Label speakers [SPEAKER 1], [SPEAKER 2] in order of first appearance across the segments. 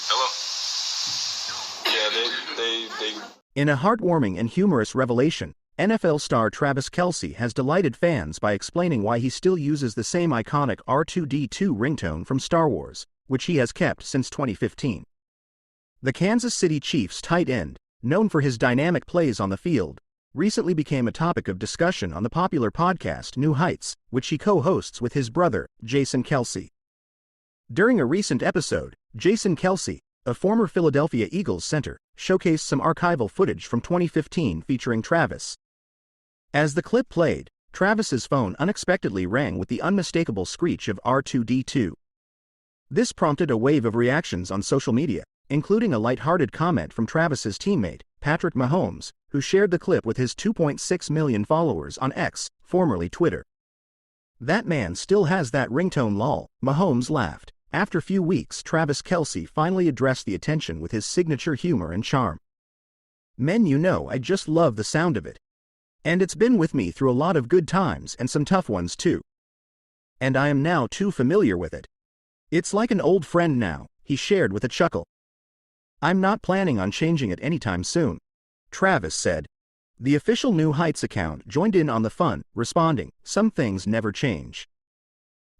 [SPEAKER 1] Hello? Yeah, they.
[SPEAKER 2] In a heartwarming and humorous revelation, NFL star Travis Kelce has delighted fans by explaining why he still uses the same iconic R2-D2 ringtone from Star Wars, which he has kept since 2015. The Kansas City Chiefs tight end, known for his dynamic plays on the field, recently became a topic of discussion on the popular podcast New Heights, which he co-hosts with his brother, Jason Kelce. During a recent episode, Jason Kelce, a former Philadelphia Eagles center, showcased some archival footage from 2015 featuring Travis. As the clip played, Travis's phone unexpectedly rang with the unmistakable screech of R2-D2. This prompted a wave of reactions on social media, including a lighthearted comment from Travis's teammate, Patrick Mahomes, who shared the clip with his 2.6 million followers on X, formerly Twitter. "That man still has that ringtone lol," Mahomes laughed. After few weeks, Travis Kelce finally addressed the attention with his signature humor and charm. "Men, you know, I just love the sound of it. And it's been with me through a lot of good times and some tough ones too. And I am now too familiar with it. It's like an old friend now," he shared with a chuckle. "I'm not planning on changing it anytime soon," Travis said. The official New Heights account joined in on the fun, responding, "Some things never change."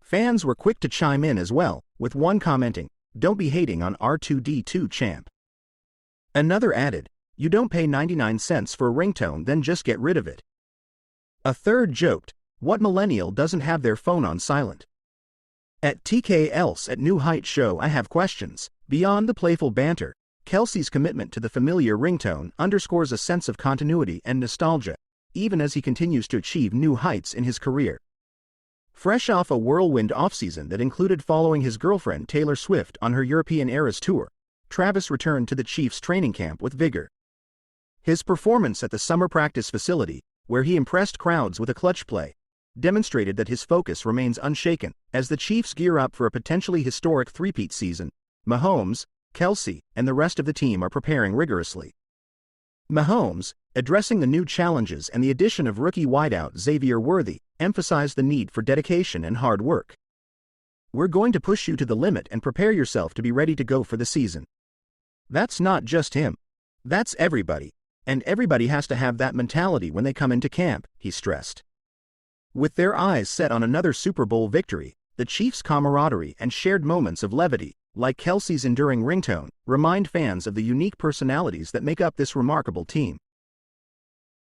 [SPEAKER 2] Fans were quick to chime in as well, with one commenting, "Don't be hating on R2-D2 champ." Another added, "You don't pay 99 cents for a ringtone, then just get rid of it." A third joked, "What millennial doesn't have their phone on silent?" At TK Else at New Heights Show, I have questions. Beyond the playful banter, Kelce's commitment to the familiar ringtone underscores a sense of continuity and nostalgia, even as he continues to achieve new heights in his career. Fresh off a whirlwind offseason that included following his girlfriend Taylor Swift on her European Eras tour, Travis returned to the Chiefs' training camp with vigor. His performance at the summer practice facility, where he impressed crowds with a clutch play, demonstrated that his focus remains unshaken. As the Chiefs gear up for a potentially historic three-peat season, Mahomes, Kelce, and the rest of the team are preparing rigorously. Mahomes, addressing the new challenges and the addition of rookie wideout Xavier Worthy, emphasized the need for dedication and hard work. "We're going to push you to the limit and prepare yourself to be ready to go for the season." That's not just him. That's everybody. And everybody has to have that mentality when they come into camp, he stressed. With their eyes set on another Super Bowl victory, the Chiefs' camaraderie and shared moments of levity, like Kelce's enduring ringtone, remind fans of the unique personalities that make up this remarkable team.